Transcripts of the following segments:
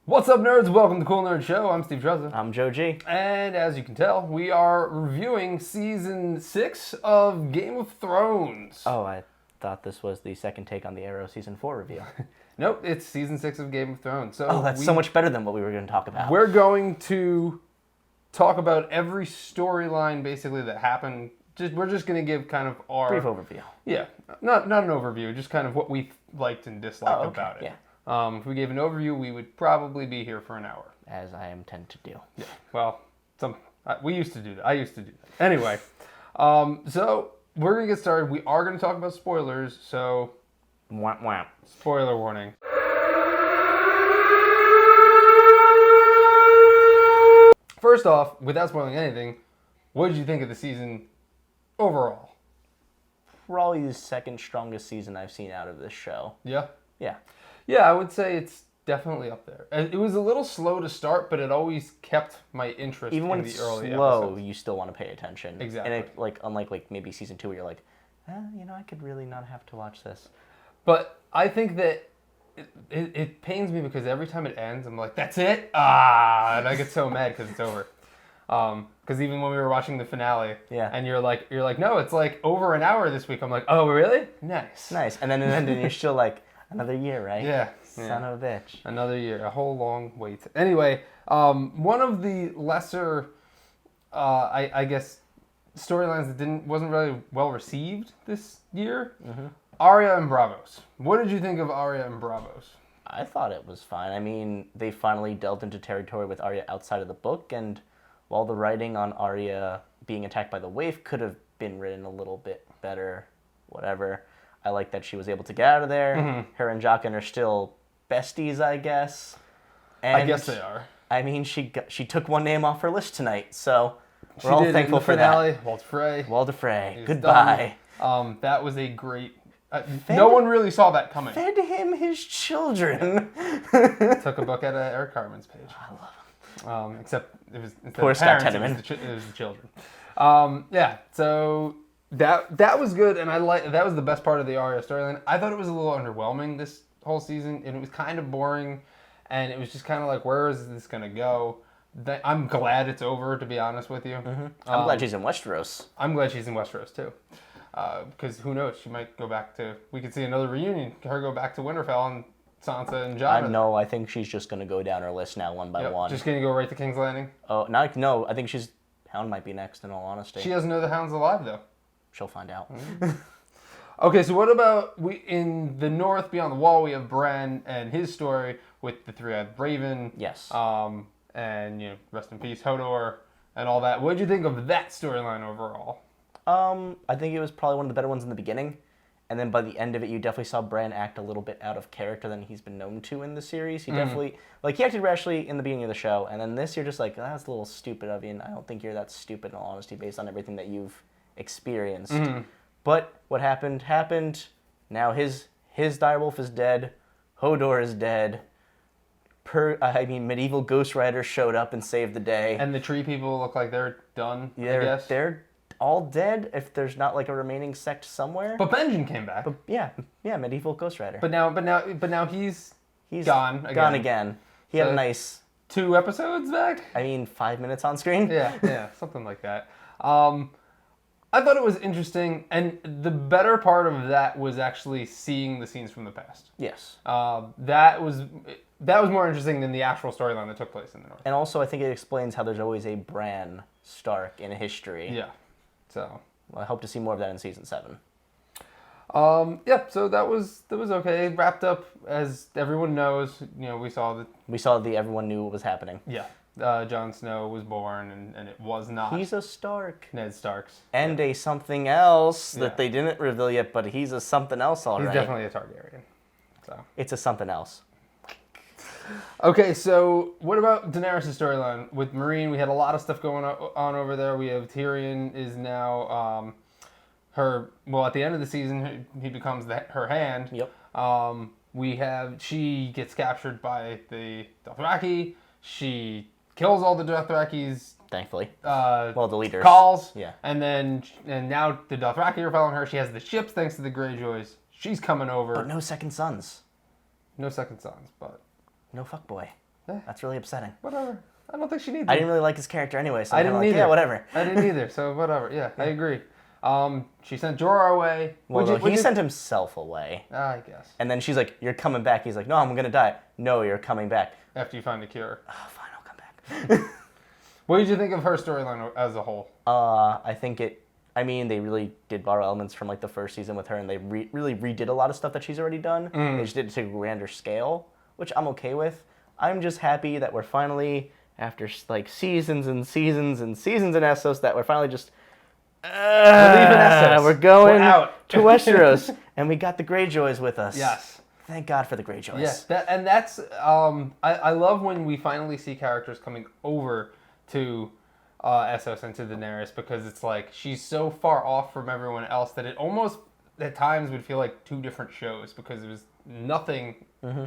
What's up, nerds? Welcome to Cool Nerd Show. I'm Steve Trezza. I'm Joe G. And as you can tell, we are reviewing Season 6 of Game of Thrones. Oh, I thought this was the second take on the Arrow Season 4 review. Nope, it's Season 6 of Game of Thrones. So That's so much better than what we were going to talk about. We're going to talk about every storyline, basically, that happened. We're just going to give kind of our... brief overview. Yeah, not an overview, just kind of what we liked and disliked about it. Yeah. If we gave an overview, we would probably be here for an hour. As I tend to do. Yeah, well, we used to do that. I used to do that. Anyway, so we're going to get started. We are going to talk about spoilers, so... Wham, wham. Spoiler warning. First off, without spoiling anything, what did you think of the season overall? Probably the second strongest season I've seen out of this show. Yeah? Yeah. Yeah, I would say it's definitely up there. It was a little slow to start, but it always kept my interest Even when in it's the early slow, episodes. you still want to pay attention. Exactly. And unlike maybe season 2 where you're like, I could really not have to watch this. But I think that it pains me because every time it ends, I'm like, that's it? And I get so mad because it's over. Because even when we were watching the finale, Yeah. and you're like, no, it's like over an hour this week. I'm like, oh, really? Nice. Nice. And then you're still like, another year, right? Yeah. Son of a bitch. Another year, a whole long wait. Anyway, one of the lesser, I guess, storylines that wasn't really well received this year, Arya and Braavos. What did you think of Arya and Braavos? I thought it was fine. I mean, they finally delved into territory with Arya outside of the book, and while the writing on Arya being attacked by the waif could have been written a little bit better, whatever, I like that she was able to get out of there. Mm-hmm. Her and Jaqen are still besties, I guess. And I guess they are. I mean, she took one name off her list tonight, so we're She all did thankful in the for finale, that. Walter Frey. Walder Frey, He's goodbye. done. That was a great... no one really saw that coming. Fed him his children. Took a book out of Eric Carmen's page. I love him. Except it was instead Poor of Scott parents, Tenorman. it was the children. Yeah, so that was good, and that was the best part of the Arya storyline. I thought it was a little underwhelming this whole season, and it was kind of boring, and it was just kind of like, where is this gonna go? I'm glad it's over, to be honest with you. I'm glad she's in Westeros. I'm glad she's in Westeros too, because who knows? She might go back to. We could see another reunion. Her go back to Winterfell and Sansa and Jon. I think she's just going to go down her list now one by one. Just gonna go right to King's Landing. Oh, no, I think Hound might be next, in all honesty. She doesn't know the Hound's alive though. She'll find out. Okay, so what about in the north beyond the wall? We have Bran and his story with the three-eyed raven. Yes. And rest in peace, Hodor, and all that. What did you think of that storyline overall? I think it was probably one of the better ones in the beginning. And then by the end of it, you definitely saw Bran act a little bit out of character than he's been known to in the series. He definitely, he acted rashly in the beginning of the show. And then this, you're just like, that's a little stupid of you. And I don't think you're that stupid, in all honesty, based on everything that you've experienced. But what happened. Now his direwolf is dead. Hodor is dead. Medieval Ghost Rider showed up and saved the day. And the tree people look like they're done, I guess. They're all dead if there's not like a remaining sect somewhere. But Benjen came back. But yeah, Medieval Ghost Rider. But now he's gone again. Gone again. He had a nice 2 episodes back. 5 minutes on screen. Yeah, something like that. I thought it was interesting, and the better part of that was actually seeing the scenes from the past. Yes. That was more interesting than the actual storyline that took place in the north. And also, I think it explains how there's always a Bran Stark in history. Yeah. So. Well, I hope to see more of that in season 7. So that was okay. It wrapped up, as everyone knows. We saw Everyone knew what was happening. Yeah. Jon Snow was born, and it was not. He's a Stark. Ned Stark's. And a something else that they didn't reveal yet, but he's a something else already. He's definitely a Targaryen. So. It's a something else. Okay, so what about Daenerys' storyline? With Meereen, we had a lot of stuff going on over there. We have Tyrion is now at the end of the season, he becomes her hand. Yep. She gets captured by the Dothraki. She kills all the Dothrakis. Thankfully. The leaders. Calls. Yeah. And now the Dothraki are following her. She has the ships thanks to the Greyjoys. She's coming over. But no second sons. No second sons, but... No fuckboy. That's really upsetting. Whatever. I don't think she needs it. I didn't really like his character anyway, so I didn't either. yeah, whatever. I didn't either, so whatever. Yeah, I agree. She sent Jorah away. Well, he sent himself away. I guess. And then she's like, "You're coming back." He's like, "No, I'm going to die." "No, you're coming back." After you find a cure. Oh, fine, I'll come back. What did you think of her storyline as a whole? I think they really did borrow elements from like the first season with her, and they really redid a lot of stuff that she's already done. They just did it to a grander scale, which I'm okay with. I'm just happy that we're finally, after like seasons and seasons and seasons in Essos, that we're finally just we're going out to Westeros, and we got the Greyjoys with us. Yes. Thank God for the Greyjoys. Yes, that's I love when we finally see characters coming over to Essos and to Daenerys, because it's like she's so far off from everyone else that it almost at times would feel like two different shows, because it was nothing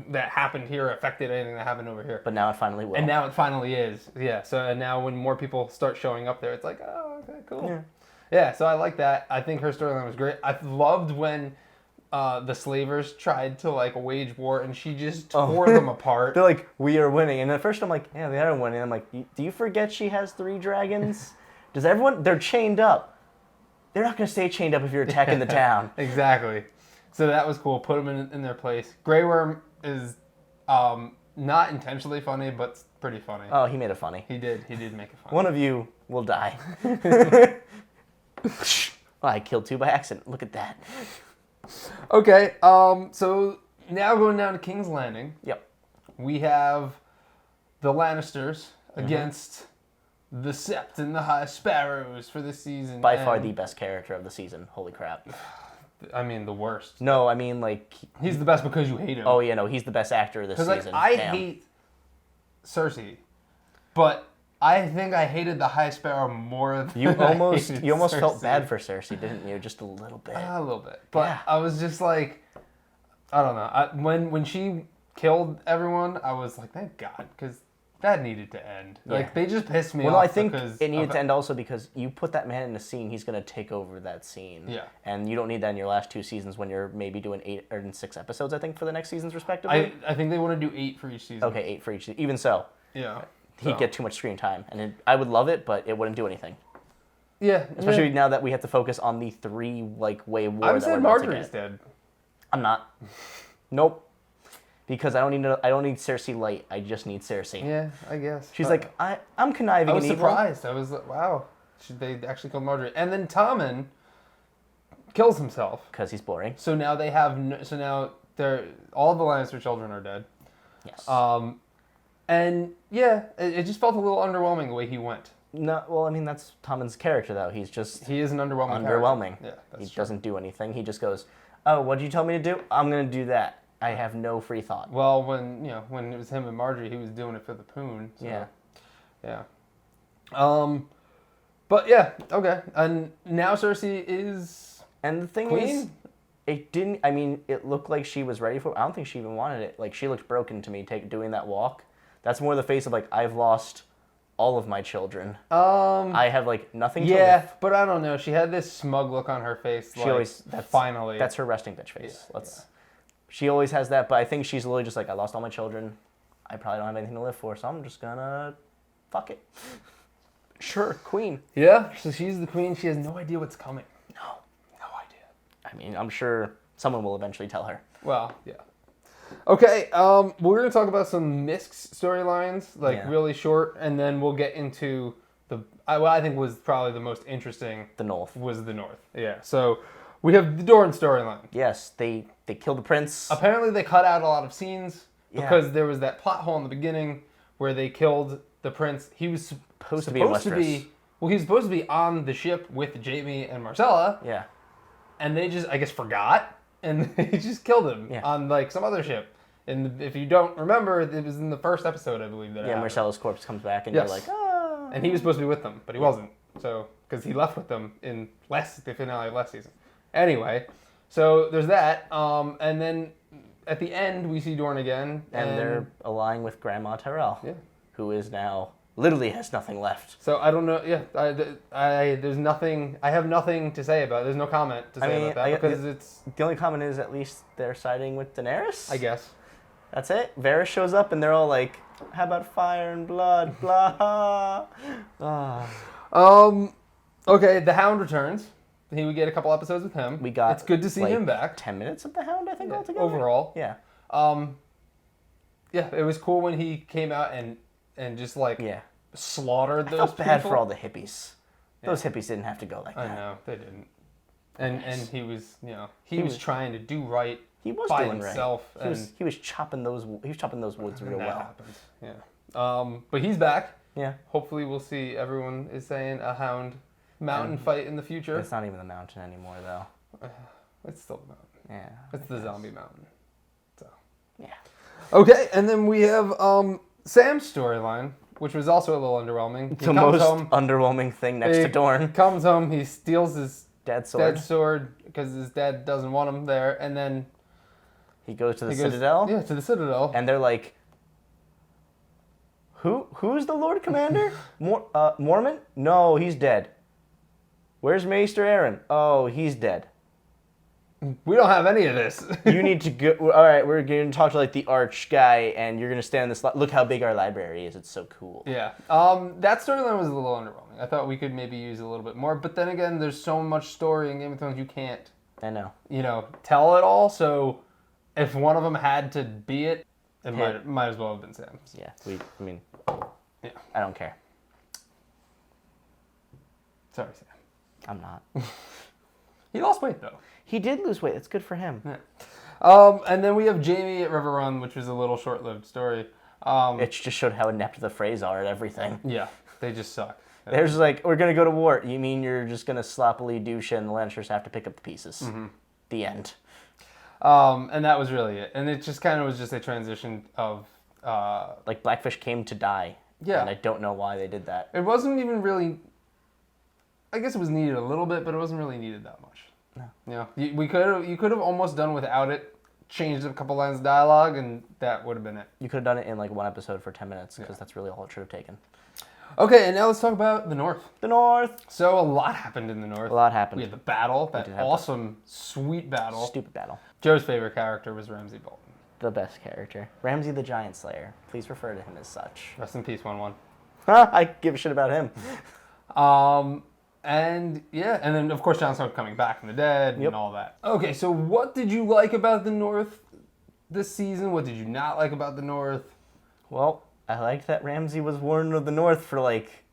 that happened here affected anything that happened over here. But now it finally will. And now it finally is. Yeah. So and now when more people start showing up there, it's like, oh, okay, cool. Yeah. So I like that. I think her storyline was great. I loved when the slavers tried to like wage war, and she just tore them apart. They're like, "We are winning," and at first I'm like, "Yeah, they are winning." I'm like, "Do you forget she has 3 dragons? Does everyone? They're chained up. They're not gonna stay chained up if you're attacking the town." Exactly. So that was cool. Put them in their place. Grey Worm is not intentionally funny, but pretty funny. Oh, he made it funny. He did make it funny. One of you will die. I killed 2 by accident. Look at that. Okay, so now going down to King's Landing. Yep. We have the Lannisters against the Sept and the High Sparrows for this season. By far the best character of the season. Holy crap. I mean, the worst. No, I mean, like... He's the best because you hate him. Oh, yeah, no, he's the best actor of this season. Because, like, I hate Cersei, but I think I hated the High Sparrow more than you almost Cersei. Felt bad for Cersei, didn't you? Just a little bit. A little bit. But I was just like, I don't know. When she killed everyone, I was like, thank God, because that needed to end. Yeah. Like, they just pissed me off. Well, I think it needed to end also because you put that man in a scene, he's going to take over that scene. Yeah. And you don't need that in your last 2 seasons when you're maybe doing 8 or 6 episodes, I think, for the next seasons, respectively. I think they want to do 8 for each season. Okay, 8 for each. Even so. Yeah. He'd get too much screen time. And I would love it, but it wouldn't do anything. Yeah. Especially now that we have to focus on the 3-way war I'm that saying we're about to Marjorie's get. dead. I'm not. Nope. Because I don't need Cersei light. I just need Cersei. Yeah, I guess. She's like, I'm conniving I was and surprised. I was like, wow. They actually killed Marjorie. And then Tommen kills himself. Because he's boring. So now they have... now all the Lannister children are dead. Yes. And yeah, it just felt a little underwhelming the way he went. No, well, I mean, that's Tommen's character, though. He is an underwhelming character. Yeah, that's He true. doesn't do anything. He just goes, "Oh, what did you tell me to do? I'm going to do that." I have no free thought. Well, when it was him and Marjorie, he was doing it for the poon. So, yeah. Yeah. But yeah, okay. And now Cersei is And the thing queen? is, it didn't, I mean, it looked like she was ready for it. I don't think she even wanted it. Like, she looked broken to me doing that walk. That's more the face of, like, I've lost all of my children. I have, like, nothing to live. But I don't know. She had this smug look on her face. She always, finally. That's her resting bitch face. She always has that, but I think she's literally just like, I lost all my children. I probably don't have anything to live for, so I'm just gonna fuck it. Sure, queen. Yeah, so she's the queen. She has no idea what's coming. No idea. I mean, I'm sure someone will eventually tell her. Well, yeah. Okay, we're gonna talk about some mixed storylines, really short, and then we'll get into I think was probably the most interesting. The North. Was the North. Yeah. So we have the Dorne storyline. Yes, they killed the prince. Apparently they cut out a lot of scenes because there was that plot hole in the beginning where they killed the prince. He was supposed to be in Westeros. He was supposed to be on the ship with Jaime and Marcella. Yeah. And they just, I guess, forgot, and they just killed him on like some other ship. And if you don't remember, it was in the first episode, I believe. Marcella's corpse comes back, and you're like, ah. And he was supposed to be with them, but he wasn't. So, because he left with them in the finale of last season. Anyway, so there's that. And then at the end, we see Dorne again. And they're allying with Grandma Tyrell, who is now literally has nothing left. So I don't know. Yeah, there's nothing. I have nothing to say about it. There's no comment to say about that because it's. The only comment is at least they're siding with Daenerys. I guess. That's it. Varys shows up, and they're all like, "How about fire and blood?" Blah. Okay, the Hound returns. He would get a couple episodes with him. We got. It's good to see like, him back. 10 minutes of the Hound, I think, altogether. Overall. Yeah. Yeah, it was cool when he came out and just like slaughtered those I felt bad people. for all the hippies. Those hippies didn't have to go like that. I know they didn't. And he was he was trying to do right. He was by doing himself. right. He was chopping those woods real well. Happens. Yeah. But he's back. Yeah. Hopefully we'll see. Everyone is saying a Hound mountain fight in the future. It's not even the mountain anymore, though. It's still the mountain. Yeah. It's the zombie mountain. So. Yeah. Okay, and then we have Sam's storyline, which was also a little underwhelming. The most underwhelming thing next to Dorne. He comes home, he steals his dad's sword because his dad doesn't want him there, and then he goes to the Citadel. Yeah, to the Citadel. And they're like, Who's the Lord Commander? Mormont? No, he's dead. Where's Maester Aaron? Oh, he's dead. We don't have any of this. You need to go. All right, we're going to talk to like the arch guy, and you're going to stand in this. Look how big our library is. It's so cool. Yeah. That storyline was a little underwhelming. I thought we could maybe use a little bit more, but then again, there's so much story in Game of Thrones you can't. I know. Tell it all. So, if one of them had to be it, might as well have been Sam. Yeah. I don't care. Sorry, Sam. I'm not. He lost weight though. He did lose weight. That's good for him. Yeah. And then we have Jaime at River Run, which was a little short-lived story. It just showed how inept the Freys are at everything. Yeah, they just suck. There's like, we're going to go to war. You mean you're just going to sloppily douche and the Lannisters have to pick up the pieces. Mm-hmm. The end. And that was really it. And it just kind of was just a transition of... like Blackfish came to die. Yeah. And I don't know why they did that. It wasn't even really... I guess it was needed a little bit, but it wasn't really needed that much. No. You could have almost done without it, changed a couple lines of dialogue, and that would have been it. You could have done it in like one episode for 10 minutes, because that's really all it should have taken. Okay, and now let's talk about the North. The North! So a lot happened in the North. A lot happened. We had the battle, that awesome, sweet battle. Stupid battle. Joe's favorite character was Ramsay Bolton. The best character. Ramsay the Giant Slayer. Please refer to him as such. Rest in peace, 1-1. I give a shit about him. And then of course Jon Snow coming back from the dead and all that. Okay, so what did you like about the North this season? What did you not like about the North? Well, I liked that Ramsay was Warden of the North for like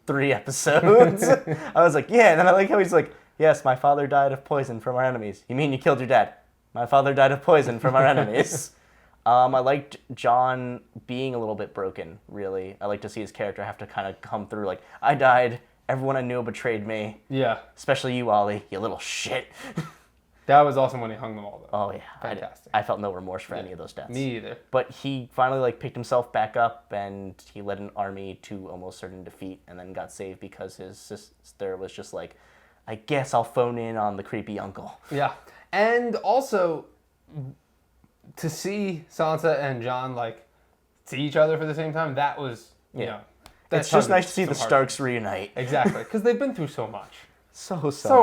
3 episodes. I was like, yeah, and then I like how he's like, yes, my father died of poison from our enemies. You mean you killed your dad? My father died of poison from our enemies. I liked Jon being a little bit broken, really. I like to see his character have to kind of come through like, I died. Everyone I knew betrayed me. Yeah. Especially you, Ollie. You little shit. That was awesome when he hung them all, though. Oh, yeah. Fantastic. I felt no remorse for any of those deaths. Me either. But he finally like picked himself back up, and he led an army to almost certain defeat, and then got saved because his sister was just like, I guess I'll phone in on the creepy uncle. Yeah. And also, to see Sansa and Jon, like, see each other for the same time, that was, you know... It's just nice to see the Starks reunite. Exactly, because they've been through so much. So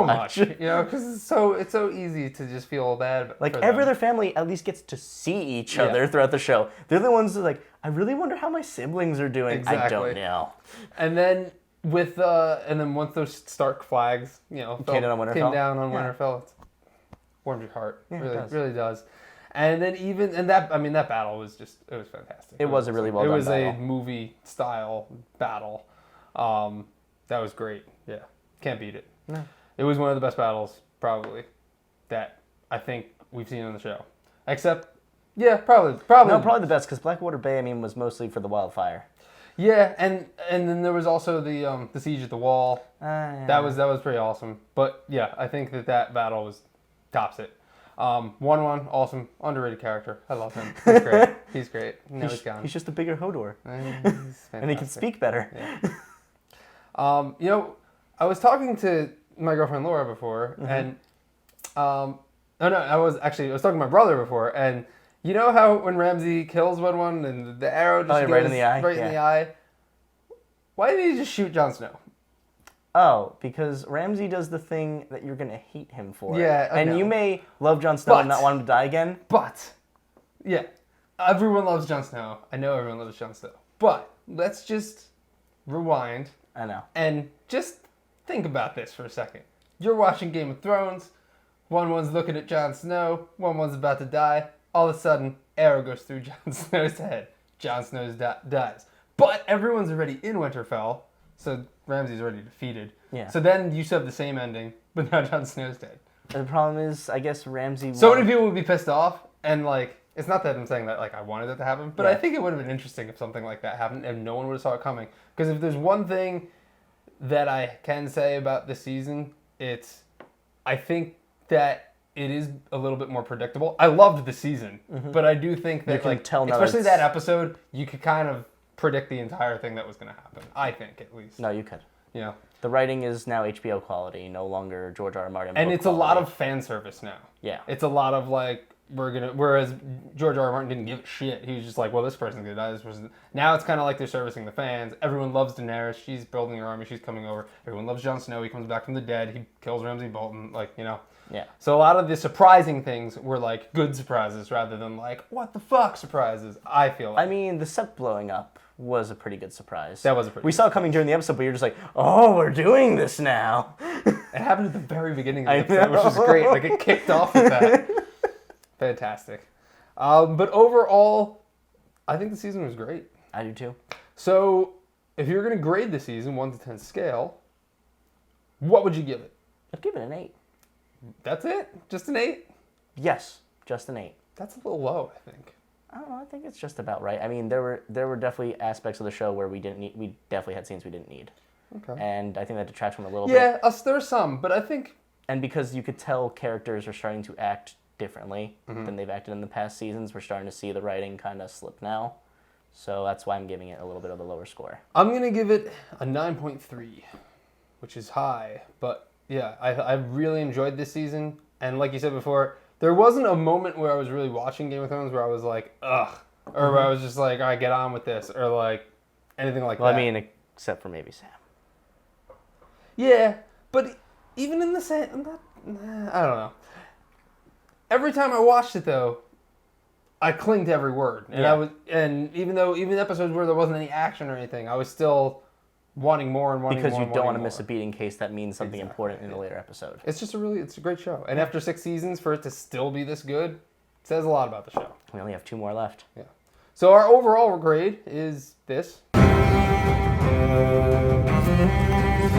much. Because it's so easy to just feel bad. Like every other family at least gets to see each other throughout the show. They're the ones that like, I really wonder how my siblings are doing. Exactly. I don't know. And then once those Stark flags, came down on Winterfell, it warmed your heart. Yeah, it really does. And then that battle was it was fantastic. It was a really well done battle. It was a movie style battle. That was great. Yeah. Can't beat it. No. It was one of the best battles, probably, that I think we've seen on the show. Except, probably. No, probably the best, because Blackwater Bay, was mostly for the wildfire. Yeah, and then there was also the siege at the wall. Yeah. That was pretty awesome. But yeah, I think that battle tops it. 1-1, awesome, underrated character. I love him. He's great. He's great. Now he's gone. He's just a bigger Hodor. He's and he can speak better. Yeah. I was talking to my girlfriend Laura before, and I was talking to my brother before, and you know how when Ramsay kills one and the arrow just goes right in the eye? Right in the eye? Why didn't he just shoot Jon Snow? Oh, because Ramsay does the thing that you're going to hate him for. Yeah, and you may love Jon Snow and not want him to die again. But, yeah. everyone loves Jon Snow. I know everyone loves Jon Snow. But let's just rewind I know. and just think about this for a second. You're watching Game of Thrones. One's looking at Jon Snow. One's about to die. All of a sudden, arrow goes through Jon Snow's head. Jon Snow dies. But everyone's already in Winterfell, so Ramsay's already defeated. Yeah. So then you still have the same ending, but now Jon Snow's dead. The problem is, I guess Ramsay. So many people would be pissed off, and like, it's not that I'm saying that like I wanted it to happen, but Yeah. I think it would have been interesting if something like that happened and no one would have saw it coming. Because if there's one thing that I can say about this season, it's I think that it is a little bit more predictable. I loved the season, but I do think that You can like tell now especially it's- that episode, you could kind of predict the entire thing that was going to happen. I think at least. No, you could. Yeah. The writing is now HBO quality, no longer George R. R. Martin. And book it's a lot quality. of fan service now. Yeah. It's a lot of like whereas George R. R. Martin didn't give a shit. He was just like, well, this person's gonna die. This person. Now it's kind of like they're servicing the fans. Everyone loves Daenerys. She's building her army. She's coming over. Everyone loves Jon Snow. He comes back from the dead. He kills Ramsay Bolton. Like, you know. Yeah. So a lot of the surprising things were like good surprises rather than like what the fuck surprises. I feel like. I mean, the set blowing up was a pretty good surprise. That was a pretty We good saw it coming during the episode, but you're just like, oh, we're doing this now. It happened at the very beginning of I the episode, which was know. great. Like it kicked off with that. Fantastic. But overall, I think the season was great. I do too. So, if you're going to grade the season 1 to 10 scale, what would you give it? I'd give it an 8. That's it? Just an 8? Yes, just an 8. That's a little low, I think. I don't know. I think it's just about right. I mean, there were definitely aspects of the show where we definitely had scenes we didn't need, Okay. and I think that detracts from it a little bit. Yeah, there are some, but I think And because you could tell characters are starting to act differently than they've acted in the past seasons, we're starting to see the writing kind of slip now. So that's why I'm giving it a little bit of a lower score. I'm going to give it a 9.3, which is high. But yeah, I really enjoyed this season. And like you said before, there wasn't a moment where I was really watching Game of Thrones where I was like, ugh. Or where I was just like, all right, get on with this. Or like anything like Well, that. I mean, except for maybe Sam. Yeah, but even in the same, I don't know. Every time I watched it though, I clinged to every word, and Yeah. even episodes where there wasn't any action or anything, I was still wanting more and wanting Because more. you and don't wanting want to miss a more. beat in case that means something Exactly, important in a later episode. It's just it's a great show, and after 6 seasons, for it to still be this good, says a lot about the show. We only have 2 more left. Yeah. So our overall grade is this.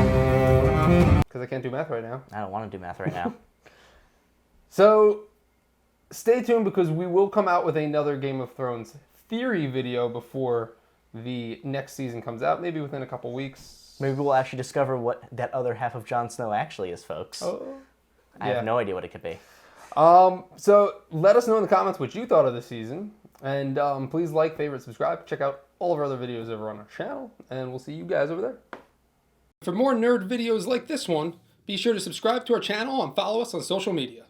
Because I can't do math right now. I don't want to do math right now. So, stay tuned because we will come out with another Game of Thrones theory video before the next season comes out, maybe within a couple weeks. Maybe we'll actually discover what that other half of Jon Snow actually is, folks. Oh. I have no idea what it could be. So, let us know in the comments what you thought of the season. And please like, favorite, subscribe. Check out all of our other videos over on our channel. And we'll see you guys over there. For more nerd videos like this one, be sure to subscribe to our channel and follow us on social media.